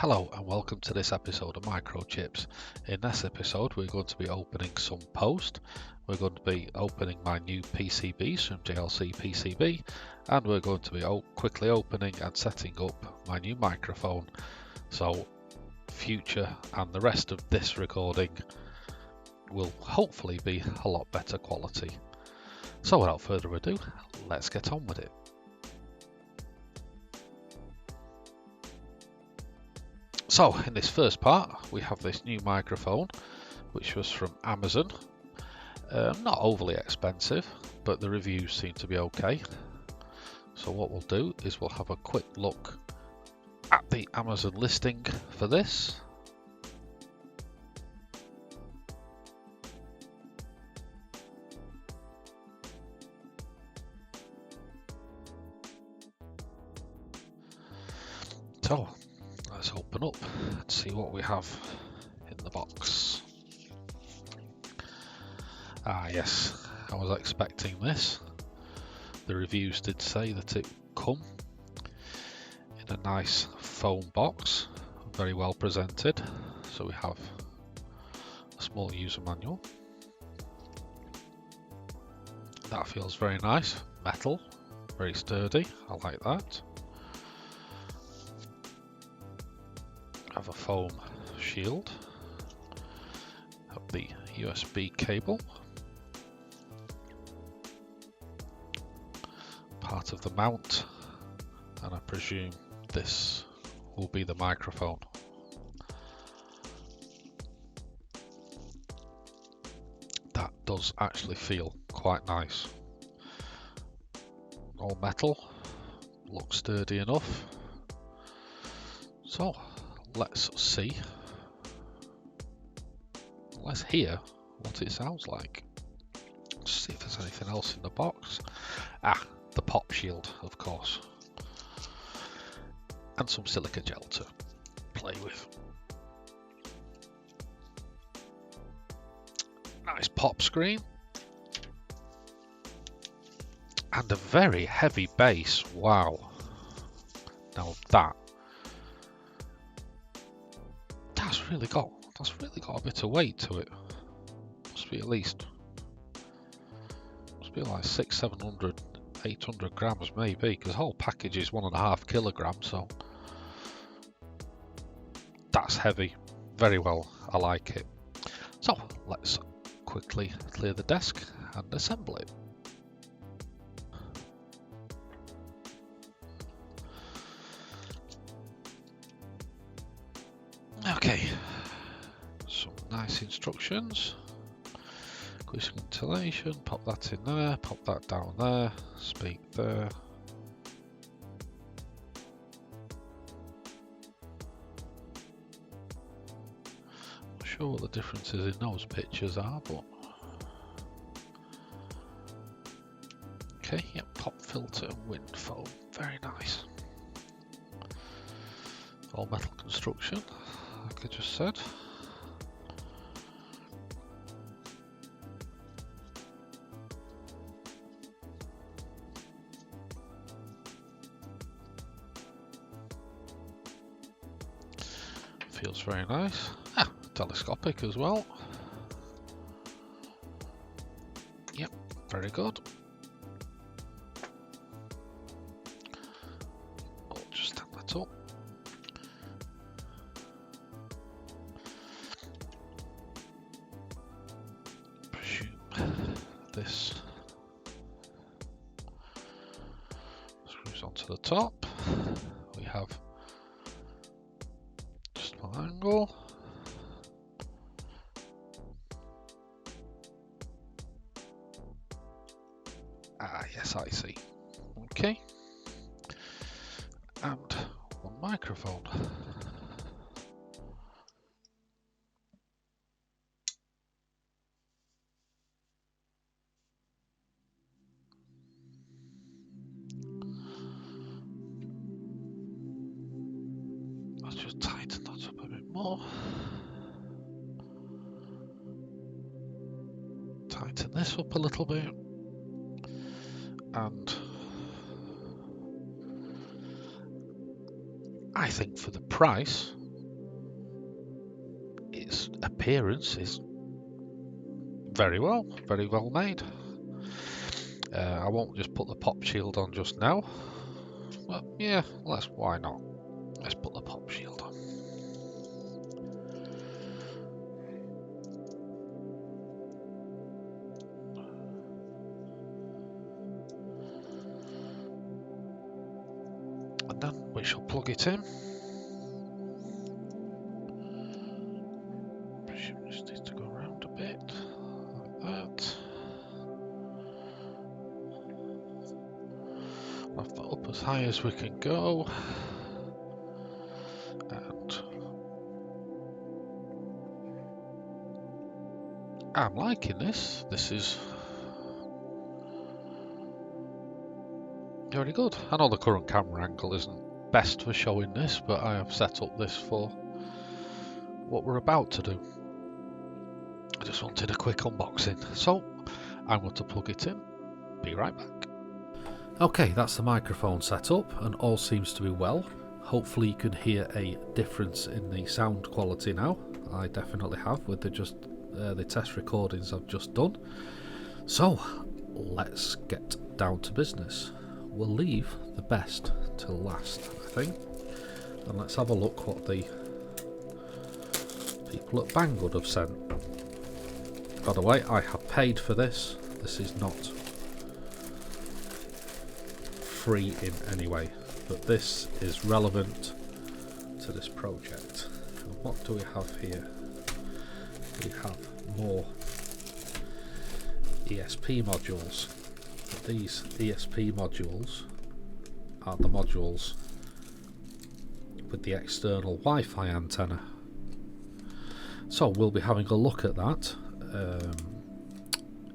Hello and welcome to this episode of Microchips. In this episode we're going to be opening some post. We're going to be opening my new PCBs from JLC PCB, and we're going to be quickly opening and setting up my new microphone. So future and the rest of this recording will hopefully be a lot better quality. So without further ado, let's get on with it. So in this first part we have this new microphone which was from Amazon. Not overly expensive, but the reviews seem to be okay. So what we'll do is we'll have a quick look at the Amazon listing for this. So let's open up and see what we have in the box. Ah yes, I was expecting this. The reviews did say that it come in a nice foam box, very well presented. So we have a small user manual. That feels very nice, metal, very sturdy, I like that. Have a foam shield, have the USB cable, part of the mount, and I presume this will be the microphone. That does actually feel quite nice. All metal, looks sturdy enough. So let's see. Let's hear what it sounds like. Let's see if there's anything else in the box. Ah, the pop shield, of course. And some silica gel to play with. Nice pop screen. And a very heavy bass. Wow. Now that's really got a bit of weight to it. Must be like 600, 700, 800 grams maybe, because the whole package is 1.5 kilograms, so that's heavy. Very well, I like it. So let's quickly clear the desk and assemble it. Okay, some nice instructions. Quick ventilation, pop that in there, pop that down there, speak there. Not sure what the differences in those pictures are, but okay, yep, pop filter and wind foam, very nice. All metal construction, like I just said. Feels very nice. Ah, telescopic as well. Yep, very good. I'll just stand that up. Presume this screws onto the top. We have just one angle. Ah, yes, I see. Okay. And one microphone. Let's just tighten that up a bit more. Tighten this up a little bit. And I think for the price, appearance is very well made. I won't just put the pop shield on just now. Well, yeah, why not? Let's put the pop shield on. And then we shall plug it in. Just need to go around a bit, like that. I've got up as high as we can go. And I'm liking this. This is very good. I know the current camera angle isn't best for showing this, but I have set up this for what we're about to do. I just wanted a quick unboxing, so I'm going to plug it in. Be right back. Okay, that's the microphone set up and all seems to be well. Hopefully you can hear a difference in the sound quality now. I definitely have with the test recordings I've just done. So let's get down to business. We'll leave the best till last, I think. And let's have a look what the people at Banggood have sent. By the way, I have paid for this. This is not free in any way, but this is relevant to this project. And what do we have here? We have more ESP modules. These ESP modules are the modules with the external Wi-Fi antenna. So we'll be having a look at that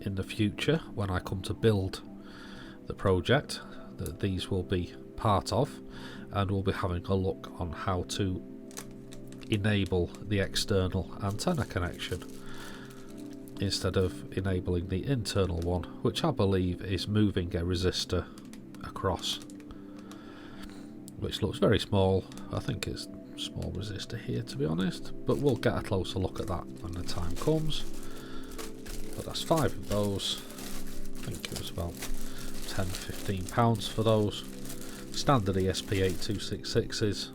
in the future when I come to build the project that these will be part of, and we'll be having a look on how to enable the external antenna connection instead of enabling the internal one, which I believe is moving a resistor across, which looks very small. I think it's a small resistor here, to be honest, but we'll get a closer look at that when the time comes. But that's 5 of those. I think it was about £10–15 for those. Standard esp8266s,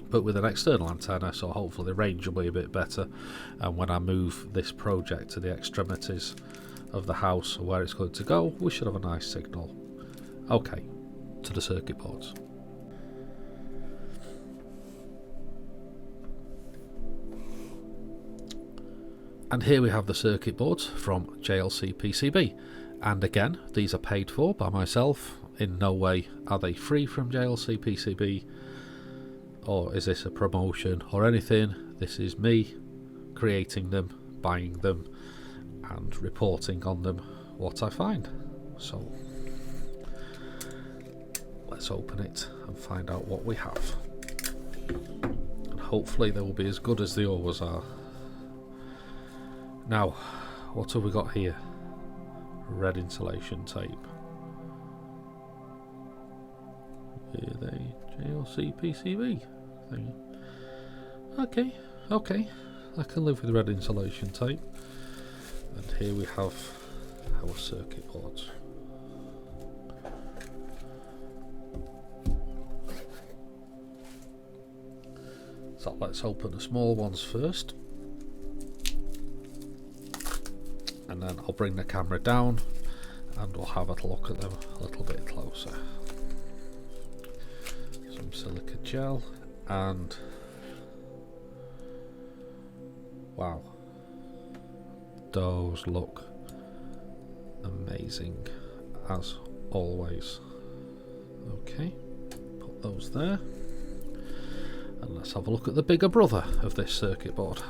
but with an external antenna, so hopefully the range will be a bit better, and when I move this project to the extremities of the house where it's going to go, we should have a nice signal. Okay, to the circuit boards. And here we have the circuit boards from JLC PCB, and again these are paid for by myself. In no way are they free from JLC PCB, or is this a promotion or anything. This is me creating them, buying them, and reporting on them what I find. So let's open it and find out what we have, and hopefully they will be as good as they always are. Now, what have we got here? Red insulation tape. With a JLC PCB thing. Okay, I can live with red insulation tape. And here we have our circuit boards. So let's open the small ones first, and then I'll bring the camera down and we'll have a look at them a little bit closer. Some silica gel, and wow, those look amazing as always. Okay, put those there, and let's have a look at the bigger brother of this circuit board.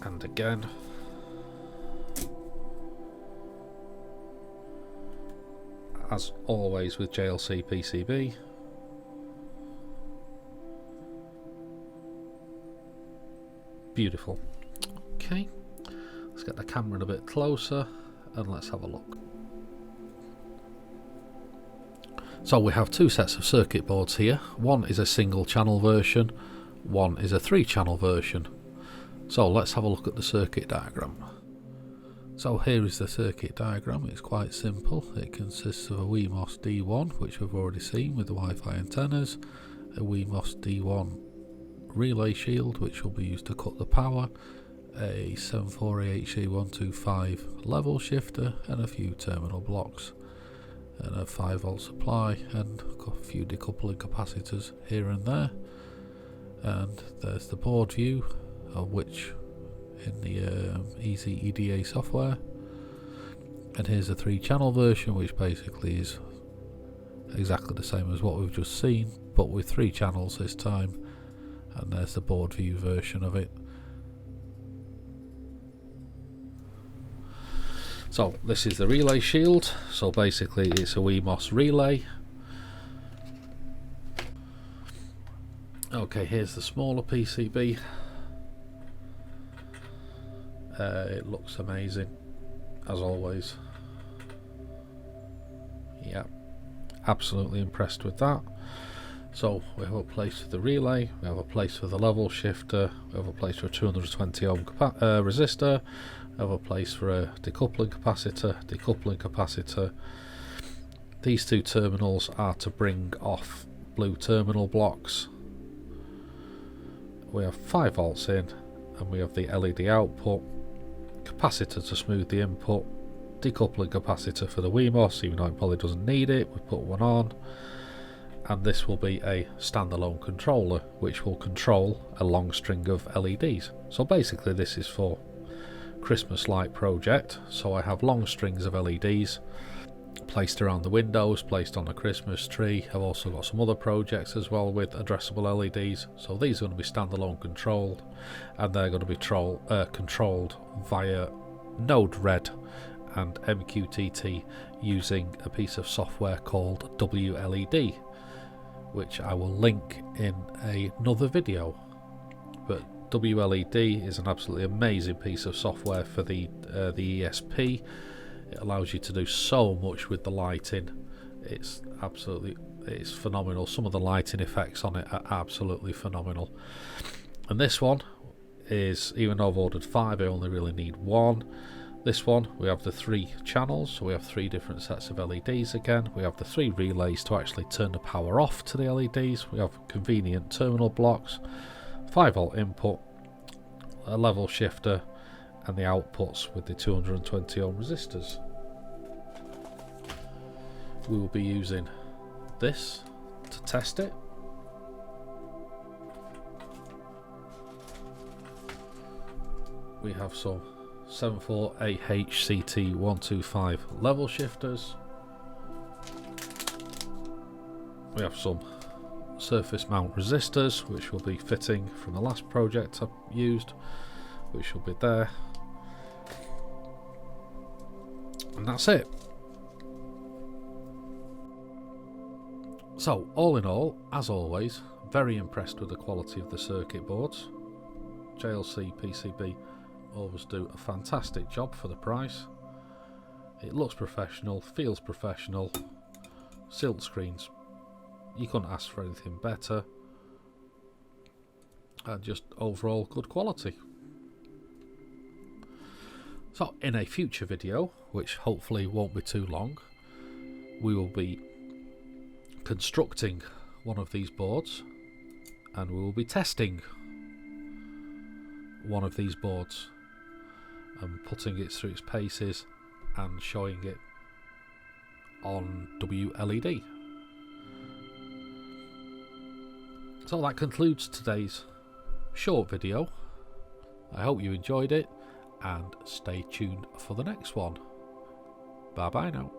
And again, as always with JLC PCB, beautiful. Okay, let's get the camera in a bit closer and let's have a look. So we have two sets of circuit boards here. One is a single channel version, one is a 3-channel version. So let's have a look at the circuit diagram. So here is the circuit diagram. It's quite simple. It consists of a WeMOS D1, which we've already seen with the Wi-Fi antennas, a WeMOS D1 relay shield, which will be used to cut the power, a 74AHC125 level shifter, and a few terminal blocks, and a 5V supply, and a few decoupling capacitors here and there. And there's the board view, of which in the Easy EDA software. And here's a 3-channel version, which basically is exactly the same as what we've just seen, but with 3 channels this time. And there's the board view version of it. So this is the relay shield. So basically it's a WeMOS relay. Okay, here's the smaller PCB. It looks amazing, as always. Yeah, absolutely impressed with that. So we have a place for the relay, we have a place for the level shifter, we have a place for a 220 ohm resistor, we have a place for a decoupling capacitor. These 2 terminals are to bring off blue terminal blocks. We have 5V in, and we have the LED output, capacitor to smooth the input, decoupling capacitor for the WeMOS, even though it probably doesn't need it, we put one on. And this will be a standalone controller, which will control a long string of LEDs. So basically this is for Christmas light project. So I have long strings of LEDs placed around the windows, placed on a Christmas tree. I've also got some other projects as well with addressable LEDs. So these are going to be standalone controlled, and they're going to be controlled via Node Red and MQTT using a piece of software called WLED, which I will link in another video. But WLED is an absolutely amazing piece of software for the ESP. It allows you to do so much with the lighting. It's phenomenal. Some of the lighting effects on it are absolutely phenomenal. And this one is, even though I've ordered 5, I only really need 1. This one, we have the 3 channels, so we have 3 different sets of LEDs again. We have the 3 relays to actually turn the power off to the LEDs. We have convenient terminal blocks, 5V input, a level shifter, and the outputs with the 220 ohm resistors. We will be using this to test it. We have some 74AHCT125 level shifters. We have some surface mount resistors, which will be fitting from the last project I've used, which will be there. And that's it. So all in all, as always, very impressed with the quality of the circuit boards. JLC PCB always do a fantastic job for the price. It looks professional, feels professional, silk screens, you couldn't ask for anything better, and just overall good quality. So in a future video, which hopefully won't be too long, we will be constructing one of these boards, and we will be testing one of these boards and putting it through its paces and showing it on WLED. So that concludes today's short video. I hope you enjoyed it, and stay tuned for the next one. Bye bye now.